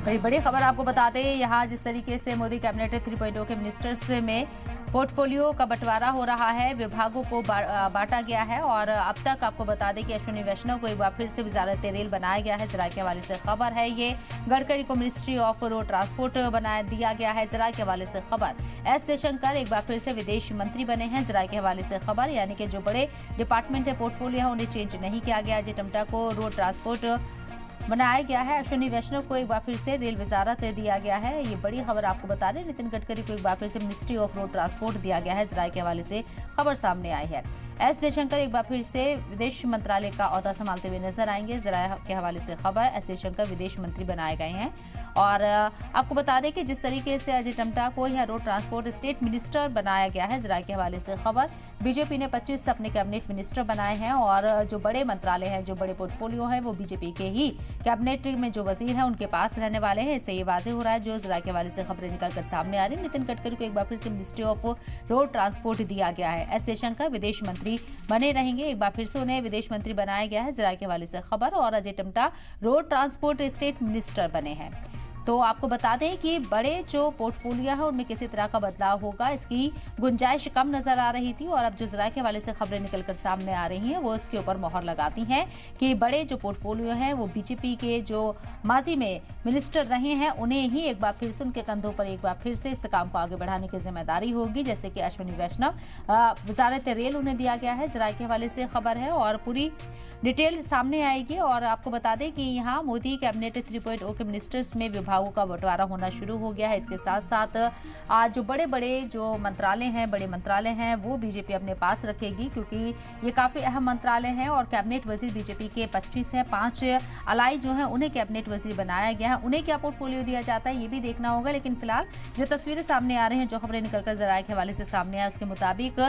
बड़ी बड़ी खबर आपको बता दें, यहाँ जिस तरीके से मोदी कैबिनेट 3.0 के मिनिस्टर्स में पोर्टफोलियो का बंटवारा हो रहा है, विभागों को बांटा गया है और अब तक आपको बता दें कि अश्विनी वैष्णव को एक बार फिर से वजारत रेल बनाया गया है। जरा के हवाले से खबर है ये। गडकरी को मिनिस्ट्री ऑफ रोड ट्रांसपोर्ट बना दिया गया है। जरा के हवाले से खबर। एस जयशंकर एक बार फिर से विदेश मंत्री बने हैं। जरा के हवाले से खबर, यानी कि जो बड़े डिपार्टमेंट है, पोर्टफोलियो है, उन्हें चेंज नहीं किया गया। अजय टम्टा को रोड ट्रांसपोर्ट बनाया गया है। अश्विनी वैष्णव को एक बार फिर से रेल वजारत दिया गया है। ये बड़ी खबर आपको बता रहे हैं। नितिन गडकरी को एक बार फिर से मिनिस्ट्री ऑफ रोड ट्रांसपोर्ट दिया गया है। जरा के हवाले से खबर सामने आई है। एस जयशंकर एक बार फिर से विदेश मंत्रालय का ओहदा संभालते हुए नजर आएंगे। जरा के हवाले से खबर। एस जयशंकर विदेश मंत्री बनाए गए हैं और आपको बता दें कि जिस तरीके से अजय टम्टा को यह रोड ट्रांसपोर्ट स्टेट मिनिस्टर बनाया गया है। जरा के हवाले से खबर। बीजेपी ने 25 अपने कैबिनेट मिनिस्टर बनाए हैं और जो बड़े मंत्रालय हैं, जो बड़े पोर्टफोलियो हैं, वो बीजेपी के ही कैबिनेट में जो वजीर हैं उनके पास रहने वाले हैं। इससे ये वाजे हो रहा है। जो जरा के हवाले से खबरें निकलकर सामने आ रही हैं। नितिन गडकरी को एक बार फिर से मिनिस्ट्री ऑफ रोड ट्रांसपोर्ट दिया गया है। एस जयशंकर विदेश मंत्री बने रहेंगे। एक बार फिर से उन्हें विदेश मंत्री बनाया गया है। जरा के हवाले से खबर। और Ajay Tamta road transport state minister बने हैं। तो आपको बता दें कि बड़े जो पोर्टफोलियो है उनमें किसी तरह का बदलाव होगा, इसकी गुंजाइश कम नजर आ रही थी और अब जो जरा के हवाले से खबरें निकलकर सामने आ रही हैं वो इसके ऊपर मोहर लगाती हैं कि बड़े जो पोर्टफोलियो हैं वो बीजेपी के जो माजी में मिनिस्टर रहे हैं उन्हें ही एक बार फिर से उनके कंधों पर एक बार फिर से इस काम को आगे बढ़ाने की जिम्मेदारी होगी। जैसे कि अश्विनी वैष्णव वजारत रेल उन्हें दिया गया है। जरा के हवाले से खबर है और पूरी डिटेल सामने आएगी। और आपको बता दें कि यहाँ मोदी कैबिनेट 3.0 के मिनिस्टर्स में विभागों का बंटवारा होना शुरू हो गया है। इसके साथ साथ आज जो बड़े बड़े जो मंत्रालय हैं, बड़े मंत्रालय हैं, वो बीजेपी अपने पास रखेगी क्योंकि ये काफ़ी अहम मंत्रालय हैं और कैबिनेट वजीर बीजेपी के 25 हैं। 5 अलाई जो हैं उन्हें कैबिनेट वजीर बनाया गया है। उन्हें क्या पोर्टफोलियो दिया जाता है ये भी देखना होगा। लेकिन फिलहाल जो तस्वीरें सामने आ रही हैं, जो खबरें निकलकर जरा के हवाले से सामने आए, उसके मुताबिक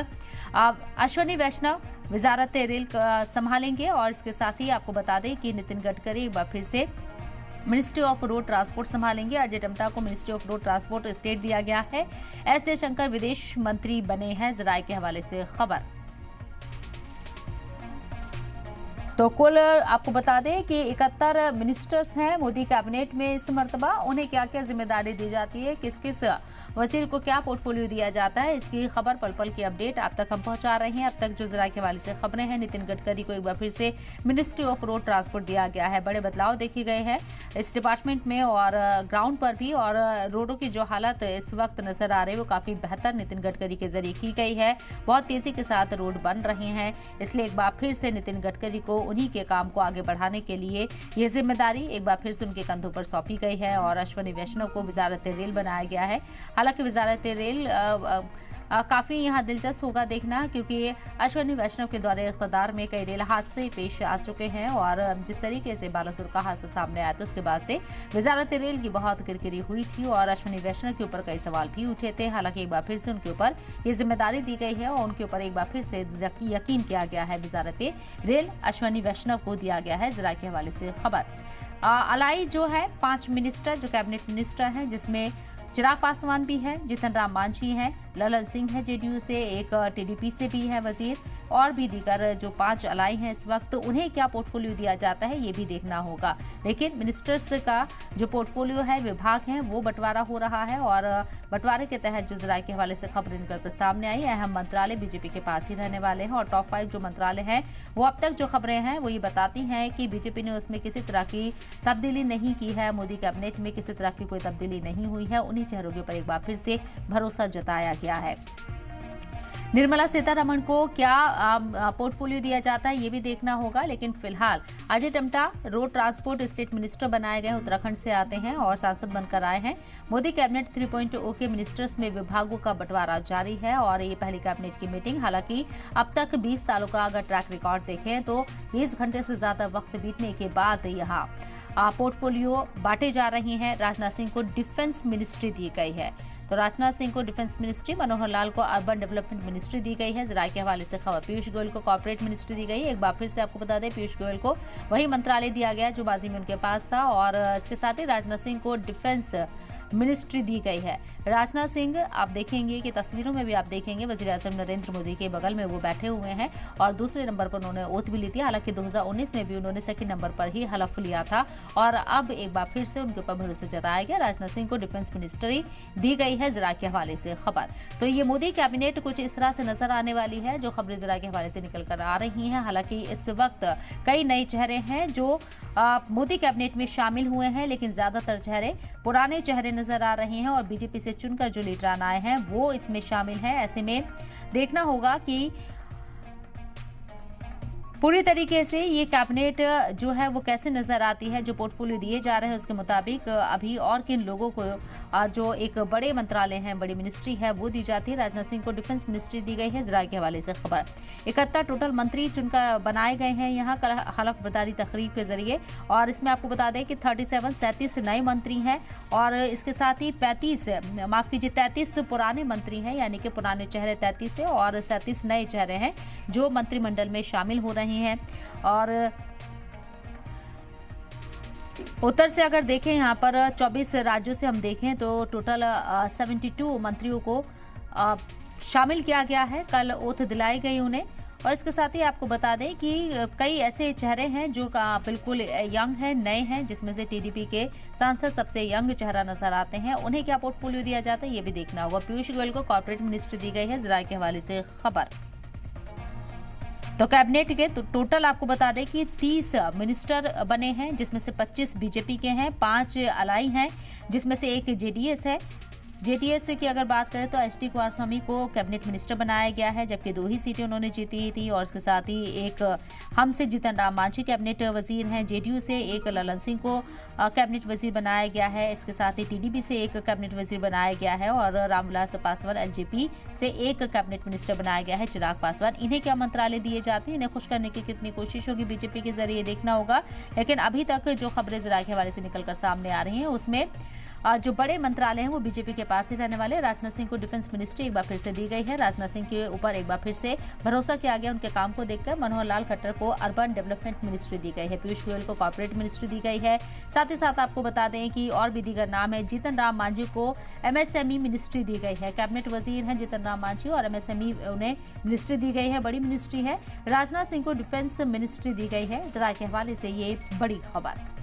अश्विनी वैष्णव वजारत रेल संभालेंगे और इसके साथ ही आपको बता दें कि नितिन गडकरी एक बार फिर से मिनिस्ट्री ऑफ रोड ट्रांसपोर्ट संभालेंगे। अजय टम्टा को ministry of road transport state दिया गया है। एस जयशंकर विदेश मंत्री बने हैं। जरा के हवाले से खबर। तो कुल आपको बता दें कि 71 मिनिस्टर्स हैं मोदी कैबिनेट में इस मर्तबा। उन्हें क्या क्या जिम्मेदारी दी जाती है, किस किस वजीर को क्या पोर्टफोलियो दिया जाता है, इसकी खबर पल पल की अपडेट आप तक हम पहुंचा रहे हैं। अब तक जो जरा के हवाले से खबरें हैं, नितिन गडकरी को एक बार फिर से मिनिस्ट्री ऑफ रोड ट्रांसपोर्ट दिया गया है। बड़े बदलाव देखे गए हैं इस डिपार्टमेंट में और ग्राउंड पर भी। और रोडों की जो हालत इस वक्त नजर आ रही है वो काफ़ी बेहतर नितिन गडकरी के जरिए की गई है। बहुत तेज़ी के साथ रोड बन रहे हैं, इसलिए एक बार फिर से नितिन गडकरी को उन्हीं के काम को आगे बढ़ाने के लिए ये जिम्मेदारी एक बार फिर से उनके कंधों पर सौंपी गई है। और अश्विनी वैष्णव को वजारत रेल बनाया गया है। हालांकि वजारत रेल काफ़ी यहाँ दिलचस्प होगा देखना, क्योंकि अश्विनी वैष्णव के दौरे इक़्तिदार में कई रेल हादसे पेश आ चुके हैं और जिस तरीके से बालासुर का हादसा सामने आया तो उसके बाद से वजारत रेल की बहुत किरकिरी हुई थी और अश्विनी वैष्णव के ऊपर कई सवाल भी उठे थे। हालांकि एक बार फिर से उनके ऊपर ये जिम्मेदारी दी गई है और उनके ऊपर एक बार फिर से यकीन किया गया है। वजारत रेल अश्विनी वैष्णव को दिया गया है। जरा के हवाले से खबर। अलाई जो है 5 मिनिस्टर जो कैबिनेट मिनिस्टर हैं, जिसमें चिराग पासवान भी है, जीतन राम मांझी हैं, ललन सिंह है जेडीयू से, एक टीडीपी से भी है वजीर, और भी दीगर जो 5 अलाई हैं इस वक्त, तो उन्हें क्या पोर्टफोलियो दिया जाता है ये भी देखना होगा। लेकिन मिनिस्टर्स का जो पोर्टफोलियो है, विभाग हैं, वो बंटवारा हो रहा है और बंटवारे के तहत जो जरा के हवाले से खबरें निकलकर सामने आई, अहम मंत्रालय बीजेपी के पास ही रहने वाले हैं और टॉप 5 जो मंत्रालय हैं वो अब तक जो खबरें हैं वो ये बताती हैं कि बीजेपी ने उसमें किसी तरह की तब्दीली नहीं की है। मोदी कैबिनेट में किसी तरह की कोई तब्दीली नहीं हुई है। उन्हीं चेहरों के ऊपर एक बार फिर से भरोसा जताया गया है। निर्मला सीतारमण को क्या पोर्टफोलियो दिया जाता है ये भी देखना होगा। लेकिन फिलहाल Ajay Tamta road transport state minister बनाए गए, उत्तराखंड से आते हैं और सांसद बनकर आए हैं। मोदी कैबिनेट 3.0 के मिनिस्टर्स में विभागों का बंटवारा जारी है और ये पहली कैबिनेट की मीटिंग। हालांकि अब तक 20 सालों का अगर ट्रैक रिकॉर्ड देखें तो 20 घंटे से ज्यादा वक्त बीतने के बाद यहाँ पोर्टफोलियो बांटे जा रहे हैं। राजनाथ सिंह को डिफेंस मिनिस्ट्री दी गई है, तो राजनाथ सिंह को डिफेंस मिनिस्ट्री, मनोहर लाल को अर्बन डेवलपमेंट मिनिस्ट्री दी गई है। जरा के हवाले से खबर। पीयूष गोयल को कॉर्पोरेट मिनिस्ट्री दी गई है। एक बार फिर से आपको बता दें, पीयूष गोयल को वही मंत्रालय दिया गया जो माजी में उनके पास था और इसके साथ ही राजनाथ सिंह को डिफेंस मिनिस्ट्री दी गई है। राजनाथ सिंह आप देखेंगे कि तस्वीरों में भी आप देखेंगे वजीर आजम नरेंद्र मोदी के बगल में वो बैठे हुए हैं और दूसरे नंबर पर उन्होंने ओथ भी ली थी। हालांकि 2019 में भी उन्होंने सेकंड नंबर पर ही हलफ लिया था और अब एक बार फिर से उनके ऊपर भरोसा जताया गया। राजनाथ सिंह को डिफेंस मिनिस्ट्री दी गई है। जरा के हवाले से खबर, तो ये मोदी कैबिनेट कुछ इस तरह से नजर आने वाली है जो खबरें जरा के हवाले से निकल कर आ रही हैं। हालांकि इस वक्त कई नए चेहरे हैं जो मोदी कैबिनेट में शामिल हुए हैं, लेकिन ज्यादातर चेहरे पुराने चेहरे नजर आ रहे हैं और बीजेपी से चुनकर जो लीडरान आए हैं वो इसमें शामिल हैं। ऐसे में देखना होगा कि पूरी तरीके से ये कैबिनेट जो है वो कैसे नजर आती है। जो पोर्टफोलियो दिए जा रहे हैं उसके मुताबिक अभी और किन लोगों को जो एक बड़े मंत्रालय हैं, बड़ी मिनिस्ट्री है वो दी जाती है। राजनाथ सिंह को डिफेंस मिनिस्ट्री दी गई है। जरा के हवाले से खबर, 71 टोटल मंत्री चुनकर बनाए गए हैं यहाँ कल हलफ बर्दारी तकरीब के जरिए और इसमें आपको बता दें कि 37 नए मंत्री हैं और इसके साथ ही 33 पुराने मंत्री हैं, यानी कि पुराने चेहरे 33 है और 37 नए चेहरे हैं जो मंत्रिमंडल में शामिल हो रहे हैं। और उत्तर से अगर देखें यहाँ पर 24 राज्यों से हम देखें तो टोटल 72 मंत्रियों को शामिल किया गया है। कल ओथ दिलाई गई उन्हें और इसके साथ ही आपको बता दें कि कई ऐसे चेहरे हैं जो बिल्कुल यंग हैं, नए हैं, जिसमें से टीडीपी के सांसद सबसे यंग चेहरा नजर आते हैं। उन्हें क्या पोर्टफोलियो दिया जाता है ये भी देखना होगा। पीयूष गोयल को कॉर्पोरेट मिनिस्ट्री दी गई है। जरा के हवाले से खबर, तो कैबिनेट के टोटल आपको बता दें कि 30 मिनिस्टर बने हैं, जिसमें से 25 बीजेपी के हैं, 5 अलाई हैं, जिसमें से एक जेडीएस है। जेडीएस की अगर बात करें तो एचडी कुमारस्वामी को कैबिनेट मिनिस्टर बनाया गया है, जबकि 2 ही सीटें उन्होंने जीती थी। और इसके साथ ही एक हम से जीतन राम मांझी कैबिनेट वजीर हैं। जेडीयू से एक ललन सिंह को कैबिनेट वजीर बनाया गया है। इसके साथ ही टीडीपी से एक कैबिनेट वजीर बनाया गया है और रामविलास पासवान एलजेपी से एक कैबिनेट मिनिस्टर बनाया गया है, चिराग पासवान। इन्हें क्या मंत्रालय दिए जाते हैं, इन्हें खुश करने की कितनी कोशिश होगी बीजेपी के जरिए देखना होगा। लेकिन अभी तक जो खबरें जरा के हवाले से निकलकर सामने आ रही हैं उसमें जो बड़े मंत्रालय हैं वो बीजेपी के पास ही रहने वाले। राजनाथ सिंह को डिफेंस मिनिस्ट्री एक बार फिर से दी गई है। राजनाथ सिंह के ऊपर एक बार फिर से भरोसा किया गया उनके काम को देखकर। मनोहर लाल खट्टर को अर्बन डेवलपमेंट मिनिस्ट्री दी गई है। पीयूष गोयल को कॉर्पोरेट मिनिस्ट्री दी गई है। साथ ही साथ आपको बता दें कि और भी दीगर नाम है। जीतन राम मांझी को एमएसएमई मिनिस्ट्री दी गई है। कैबिनेट वजीर हैं जीतन राम मांझी और एमएसएमई उन्हें मिनिस्ट्री दी गई है, बड़ी मिनिस्ट्री है। राजनाथ सिंह को डिफेंस मिनिस्ट्री दी गई है। जरा के हवाले से ये बड़ी खबर।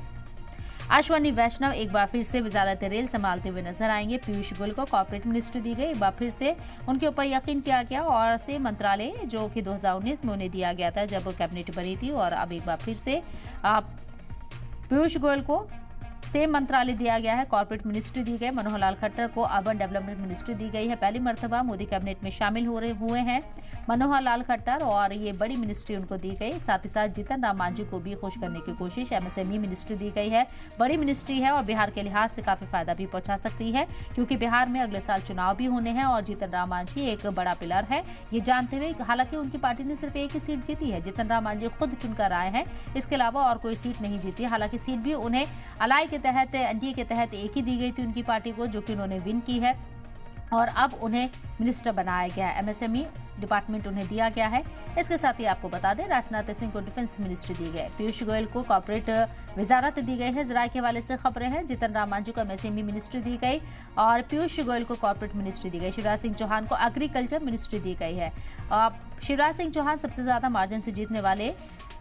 अश्विनी वैष्णव एक बार फिर से वजारत रेल संभालते हुए नजर आएंगे। पीयूष गोयल को कॉर्पोरेट मिनिस्ट्री दी गई। एक बार फिर से उनके ऊपर यकीन किया गया और से मंत्रालय जो कि 2019 में उन्हें दिया गया था जब कैबिनेट बनी थी, और अब एक बार फिर से पीयूष गोयल को सेम मंत्रालय दिया गया है, कॉर्पोरेट मिनिस्ट्री दी गई। मनोहर लाल खट्टर को अर्बन डेवलपमेंट मिनिस्ट्री दी गई है। पहली मर्तबा मोदी कैबिनेट में शामिल हुए हैं मनोहर लाल खट्टर और ये बड़ी मिनिस्ट्री उनको दी गई। साथ ही साथ जीतन राम मांझी को भी खुश करने की कोशिश एमएसएमई मिनिस्ट्री दी गई है, बड़ी मिनिस्ट्री है और बिहार के लिहाज से काफी फायदा भी पहुंचा सकती है, क्योंकि बिहार में अगले साल चुनाव भी होने हैं और जीतन राम मांझी एक बड़ा पिलर है। ये जानते हुए हालांकि उनकी पार्टी ने सिर्फ एक ही सीट जीती है, जीतन राम मांझी खुद चुनकर आए हैं, इसके अलावा और कोई सीट नहीं जीती। हालांकि सीट भी उन्हें अलाई के तहत, एनडीए के तहत एक ही दी गई थी उनकी पार्टी को, जो कि उन्होंने विन की है और अब उन्हें मिनिस्टर बनाया गया है। एमएसएमई डिपार्टमेंट उन्हें दिया गया है। इसके साथ ही आपको बता दें राजनाथ सिंह को डिफेंस मिनिस्ट्री दी गई। पीयूष गोयल को कॉर्पोरेट वजारत दी गई है। जरा के हवाले से खबरें हैं। जीतन राम मांझी को एमएसएमई मिनिस्ट्री दी गई और पीयूष गोयल को कॉर्पोरेट मिनिस्ट्री दी गई। शिवराज सिंह चौहान को एग्रीकल्चर मिनिस्ट्री दी गई है। शिवराज सिंह चौहान सबसे ज्यादा मार्जिन से जीतने वाले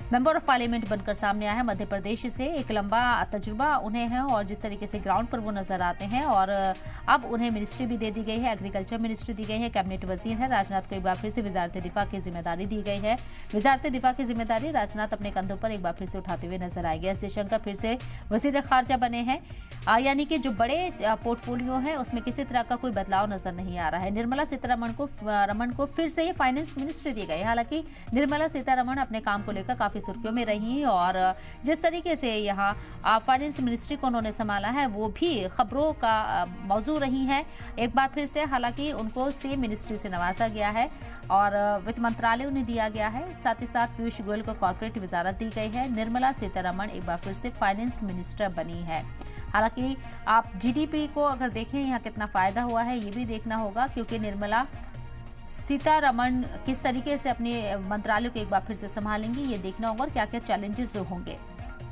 मेंबर ऑफ पार्लियामेंट बनकर सामने आया है। मध्य प्रदेश से एक लंबा तजुर्बा उन्हें है और जिस तरीके से ग्राउंड पर वो नजर आते हैं, और अब उन्हें मिनिस्ट्री भी दे दी गई है, एग्रीकल्चर मिनिस्ट्री दी गई है, कैबिनेट वजीर है। राजनाथ को एक बार फिर से वजारत दिफा की जिम्मेदारी दी गई है। वजारत दिफा की जिम्मेदारी राजनाथ अपने कंधों पर एक बार फिर से उठाते हुए नजर आएंगे। एस जयशंकर फिर से वजीर खारजा बने हैं, यानी कि जो बड़े पोर्टफोलियो है उसमें किसी तरह का कोई बदलाव नजर नहीं आ रहा है। निर्मला सीतारमण को फिर से ये फाइनेंस मिनिस्ट्री दी गई। हालांकि निर्मला सीतारमण अपने काम को लेकर काफी सुर्खियों में रही और जिस तरीके से यहाँ फाइनेंस मिनिस्ट्री को उन्होंने संभाला है वो भी खबरों का मौजू रही है एक बार फिर से। हालांकि उनको सेम मिनिस्ट्री से नवाजा गया है और वित्त मंत्रालय उन्हें दिया गया है। साथ ही साथ पीयूष गोयल को कॉर्पोरेट वजारत दी गई है। निर्मला सीतारमण एक बार फिर से फाइनेंस मिनिस्टर बनी है। हालांकि आप जीडीपी को अगर देखें यहाँ कितना फायदा हुआ है ये भी देखना होगा, क्योंकि निर्मला सीतारमण किस तरीके से अपने मंत्रालय को एक बार फिर से संभालेंगी ये देखना होगा और क्या क्या चैलेंजेस होंगे।